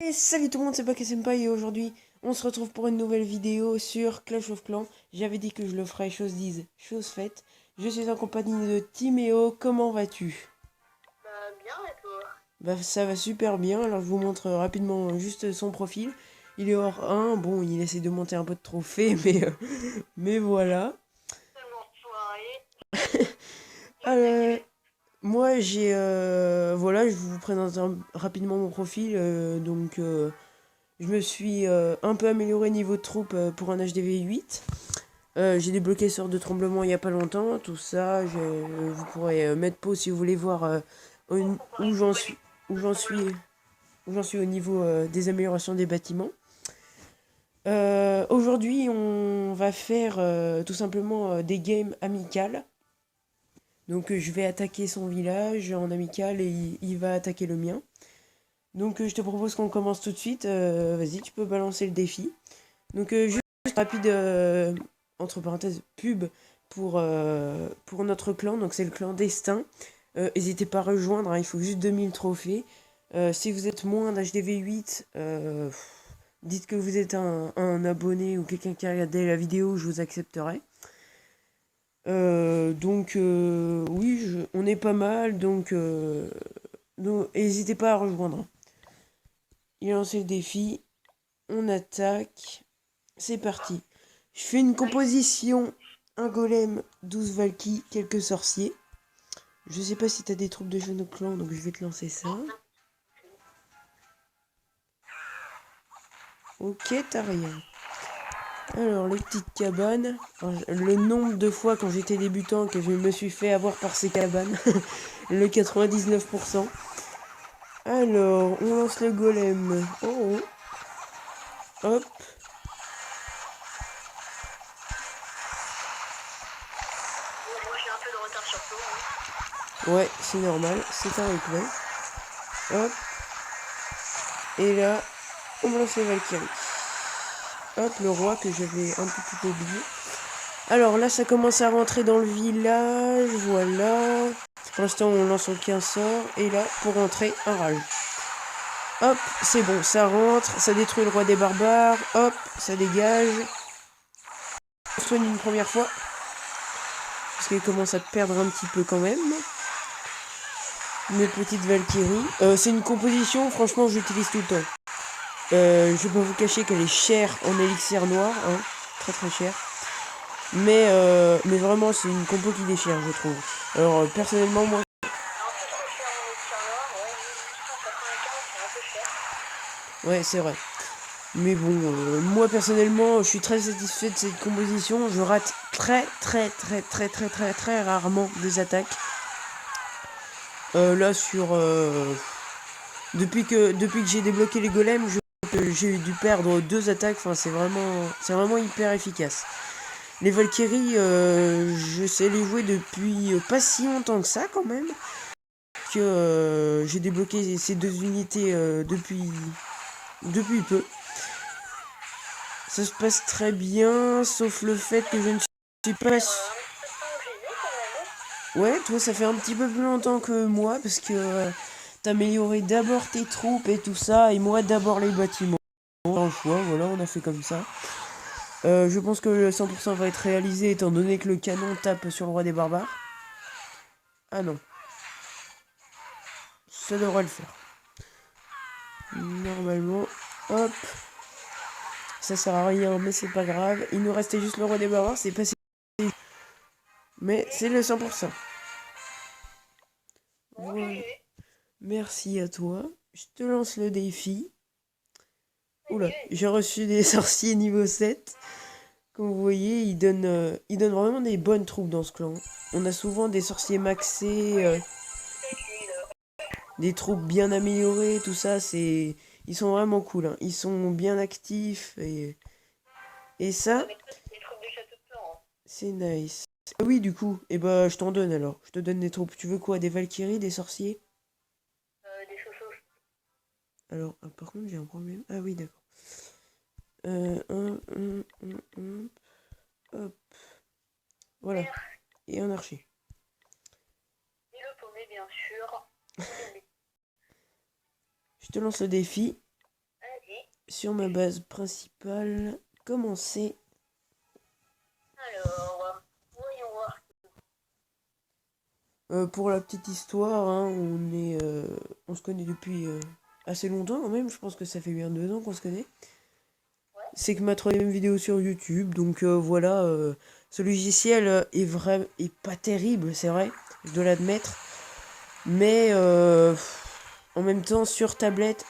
Et salut tout le monde, c'est Senpai et aujourd'hui on se retrouve pour une nouvelle vidéo sur Clash of Clans. J'avais dit que je le ferais, chose dise, chose faite. Je suis en compagnie de Timéo, comment vas-tu? Bien et toi? Bah ça va super bien, alors je vous montre rapidement juste son profil. Il est hors 1, bon il essaie de monter un peu de trophées mais voilà. Seulement soirée. Euh, Moi j'ai voilà, je vous présente rapidement mon profil je me suis un peu amélioré niveau de troupe pour un HDV 8. J'ai débloqué sort de tremblement il n'y a pas longtemps. Tout ça, vous pourrez mettre pause si vous voulez voir où j'en suis, où j'en suis, où j'en suis au niveau des améliorations des bâtiments. Aujourd'hui, on va faire tout simplement des games amicales. Donc, je vais attaquer son village en amical et il va attaquer le mien. Donc, je te propose qu'on commence tout de suite. Vas-y, tu peux balancer le défi. Donc, juste rapide, entre parenthèses, pub pour notre clan. Donc, c'est le clan Destin. N'hésitez pas à rejoindre, hein, il faut juste 2000 trophées. Si vous êtes moins d'HDV 8, dites que vous êtes un abonné ou quelqu'un qui a regardé la vidéo, je vous accepterai. Oui, on est pas mal, donc n'hésitez pas à rejoindre. Il a lancé le défi, on attaque, c'est parti. Je fais une composition, un golem, 12 valky, quelques sorciers. Je sais pas si t'as des troupes de jeunes au clan, donc je vais te lancer ça. Ok, t'as rien. Alors, les petites cabanes. Alors, le nombre de fois quand j'étais débutant que je me suis fait avoir par ces cabanes. Le 99%. Alors, on lance le golem. Oh, oh. Hop. Moi j'ai un peu de retard sur toi. Ouais, c'est normal. C'est un replay. Hop. Et là, on lance les Valkyries. Hop, le roi que j'avais un petit peu oublié. Alors là, ça commence à rentrer dans le village. Voilà. Pour l'instant, on lance aucun sort. Et là, pour rentrer, un rage. Hop, c'est bon, ça rentre. Ça détruit le roi des barbares. Hop, ça dégage. On soigne une première fois. Parce qu'il commence à perdre un petit peu quand même. Mes petites Valkyries. C'est une composition, franchement, j'utilise tout le temps. Je peux vous cacher qu'elle est chère en élixir noir. Hein. Très très chère. Mais vraiment, c'est une compo qui déchire, je trouve. Alors, personnellement, moi. Un peu trop cher mon éditeur noir, ouais, 1895 c'est un peu cher. Ouais, c'est vrai. Mais bon, moi personnellement, je suis très satisfait de cette composition. Je rate très très très très très très très rarement des attaques. Là, depuis que j'ai débloqué les golems, j'ai dû perdre 2 attaques. Enfin, c'est vraiment hyper efficace. Les Valkyries, je sais les jouer depuis pas si longtemps que ça quand même. Que j'ai débloqué ces 2 unités depuis peu. Ça se passe très bien, sauf le fait que je ne suis pas... Ouais, toi ça fait un petit peu plus longtemps que moi, parce que t'as amélioré d'abord tes troupes et tout ça, et moi d'abord les bâtiments. Un choix, voilà, on a fait comme ça. Je pense que le 100% va être réalisé, étant donné que le canon tape sur le roi des barbares. Ah non. Ça devrait le faire. Normalement, hop. Ça sert à rien, mais c'est pas grave. Il nous restait juste le roi des barbares, c'est pas si... Mais c'est le 100%. Voilà. Merci à toi. Je te lance le défi. Oula, j'ai reçu des sorciers niveau 7. Comme vous voyez, ils donnent vraiment des bonnes troupes dans ce clan. On a souvent des sorciers maxés, des troupes bien améliorées, tout ça, Ils sont vraiment cool, hein. Ils sont bien actifs et ça, Les troupes du château de Florent. c'est nice. Ah oui, du coup, et bah je t'en donne alors. Je te donne des troupes. Tu veux quoi? Des Valkyries, des sorciers? Des chaussons. Alors, par contre, j'ai un problème. Ah oui, d'accord. Hop. Voilà. Et un archer. Et le paumé bien sûr. Je te lance le défi. sur ma base principale, commencer. Alors, voyons voir. Pour la petite histoire, hein, on se connaît depuis assez longtemps quand même. Je pense que ça fait bien 2 ans qu'on se connaît. C'est que ma 3e vidéo sur YouTube, donc voilà. Ce logiciel est pas terrible, c'est vrai, je dois l'admettre. Mais en même temps, sur tablette,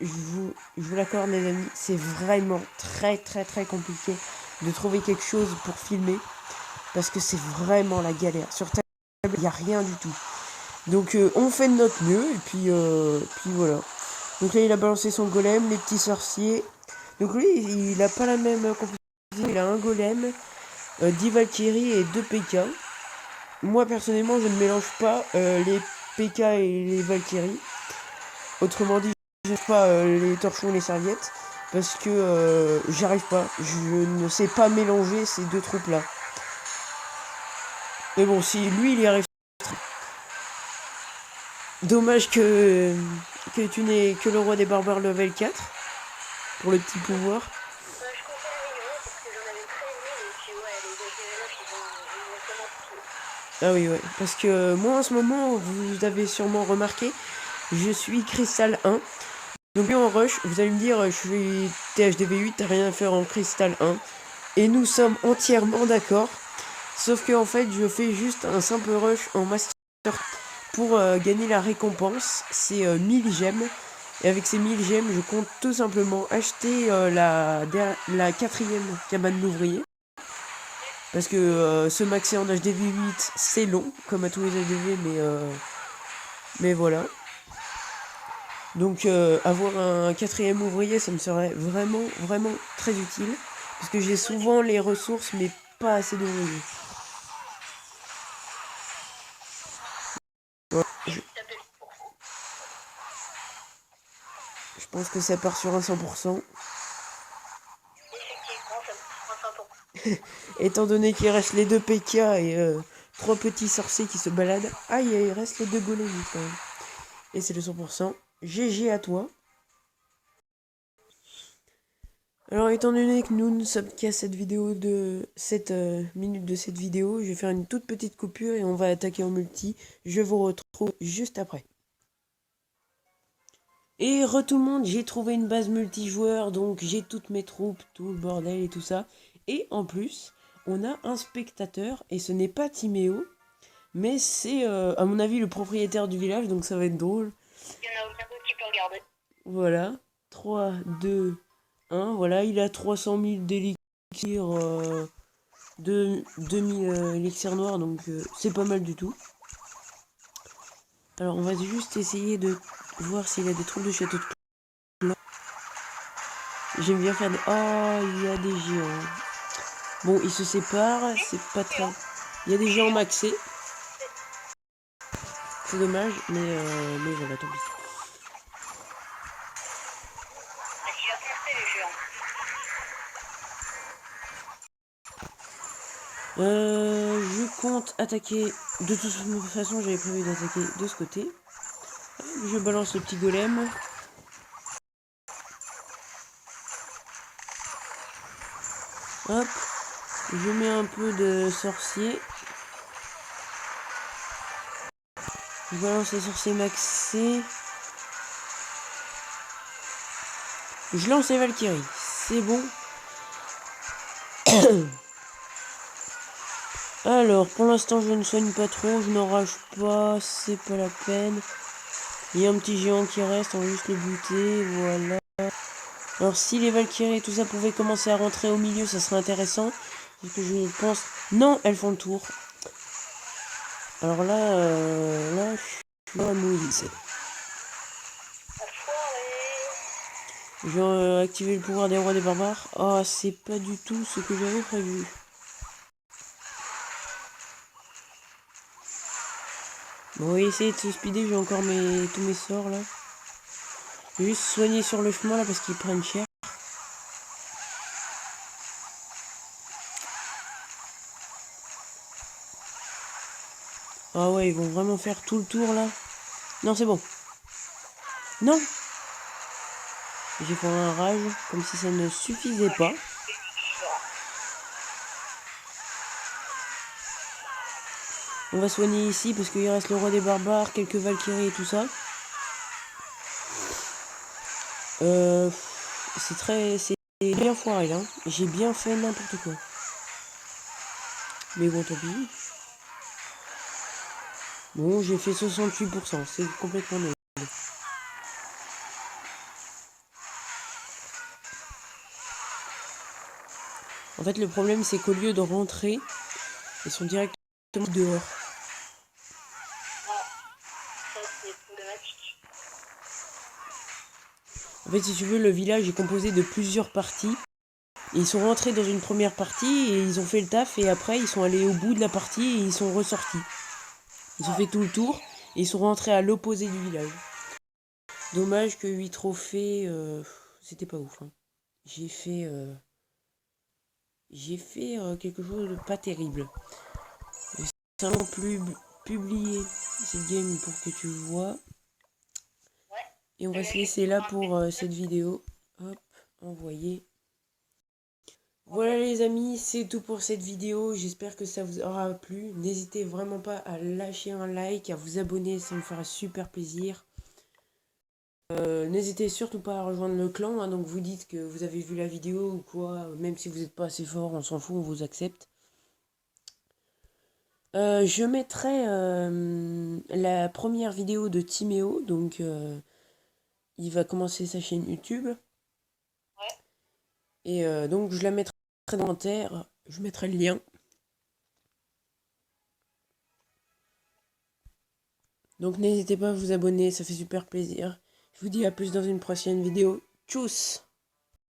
je vous l'accorde les amis, c'est vraiment très très très compliqué de trouver quelque chose pour filmer. Parce que c'est vraiment la galère. Sur tablette, il n'y a rien du tout. Donc on fait de notre mieux et puis voilà. Donc là il a balancé son golem, les petits sorciers. Donc lui il a pas la même composition, il a un golem, 10 Valkyries et 2 PK. Moi personnellement je ne mélange pas les PK et les Valkyries. Autrement dit je ne fais pas les torchons et les serviettes. Parce que j'arrive pas. Je ne sais pas mélanger ces 2 troupes là. Mais bon si lui il y arrive. Dommage que tu n'aies que le roi des barbares level 4 pour le petit pouvoir. Bah, je comptais l'améliorer parce que j'en avais 13 000 et puis ouais, les level 9 ils vont vraiment tout. Ah oui, ouais. Parce que moi en ce moment, vous avez sûrement remarqué, je suis Cristal 1. Donc en rush, vous allez me dire, je suis THDV8, t'as rien à faire en Cristal 1. Et nous sommes entièrement d'accord. Sauf que en fait, je fais juste un simple rush en Master pour gagner la récompense. C'est 1000 gemmes. Et avec ces 1000 gemmes, je compte tout simplement acheter la 4e cabane d'ouvrier. Parce que se maxer en HDV8, c'est long, comme à tous les HDV, mais voilà. Donc avoir un 4e ouvrier, ça me serait vraiment, vraiment très utile. Parce que j'ai souvent les ressources, mais pas assez d'ouvriers. Ouais, je pense que ça part sur un 100%. Effectivement, ça me prend 100%. Étant donné qu'il reste les 2 PK et 3 petits sorciers qui se baladent. Aïe, il reste les 2 golems quand même. Et c'est le 100%. GG à toi. Alors étant donné que nous ne sommes qu'à cette vidéo de 7 minutes de cette vidéo, je vais faire une toute petite coupure et on va attaquer en multi. Je vous retrouve juste après. Et tout le monde, j'ai trouvé une base multijoueur, donc j'ai toutes mes troupes, tout le bordel et tout ça. Et en plus, on a un spectateur, et ce n'est pas Timéo, mais c'est à mon avis le propriétaire du village, donc ça va être drôle. Il y en a aucun d'autre qui peut regarder. Voilà, 3, 2, 1, voilà, il a 300 000 d'élixir, 2000 élixirs noirs, donc c'est pas mal du tout. Alors on va juste essayer de voir s'il a des troupes de château de clan. J'aime bien faire des... Oh, il y a des géants. Bon, ils se séparent, c'est pas très... Il y a des géants maxés. C'est dommage, mais voilà, tant pis. Il a porté les géants. Je compte attaquer... De toute façon, j'avais prévu d'attaquer de ce côté. Je balance le petit golem. Hop. Je mets un peu de sorcier. Je balance les sorciers maxés. Je lance les Valkyries. C'est bon. Alors, pour l'instant, je ne soigne pas trop. Je n'enrage pas. C'est pas la peine. Il y a un petit géant qui reste. On va juste le buter. Voilà. Alors, si les Valkyries et tout ça pouvaient commencer à rentrer au milieu, ça serait intéressant. Parce que je pense... Non, elles font le tour. Alors là, je suis dans la mouise. Je vais activer le pouvoir des rois des barbares. Oh, c'est pas du tout ce que j'avais prévu. Bon, on va essayer de se speeder. J'ai encore tous mes sorts là. Je vais juste soigner sur le chemin là parce qu'ils prennent cher. Ah ouais, ils vont vraiment faire tout le tour là. Non, c'est bon. Non. J'ai fait un rage comme si ça ne suffisait pas. On va soigner ici parce qu'il reste le roi des barbares, quelques valkyries et tout ça. C'est bien foiré là. J'ai bien fait n'importe quoi. Mais bon, tant pis. Bon, j'ai fait 68%, c'est complètement nul. En fait, le problème, c'est qu'au lieu de rentrer, ils sont directement dehors. Ça, c'est problématique. En fait, si tu veux, le village est composé de plusieurs parties. Et ils sont rentrés dans une première partie et ils ont fait le taf. Et après, ils sont allés au bout de la partie et ils sont ressortis. Ils ont fait tout le tour et ils sont rentrés à l'opposé du village. Dommage que 8 trophées, c'était pas ouf. Hein. J'ai fait quelque chose de pas terrible. J'ai simplement plus publié cette game pour que tu vois. Et on va se laisser là pour cette vidéo. Hop, envoyer. Voilà les amis, c'est tout pour cette vidéo. J'espère que ça vous aura plu. N'hésitez vraiment pas à lâcher un like, à vous abonner, ça me fera super plaisir. N'hésitez surtout pas à rejoindre le clan, hein, donc vous dites que vous avez vu la vidéo ou quoi, même si vous n'êtes pas assez fort, on s'en fout, on vous accepte. Je mettrai la première vidéo de Timéo, donc il va commencer sa chaîne YouTube. Et donc je la mettrai dans les commentaires, je mettrai le lien. Donc n'hésitez pas à vous abonner, ça fait super plaisir. Je vous dis à plus dans une prochaine vidéo. Tchuss!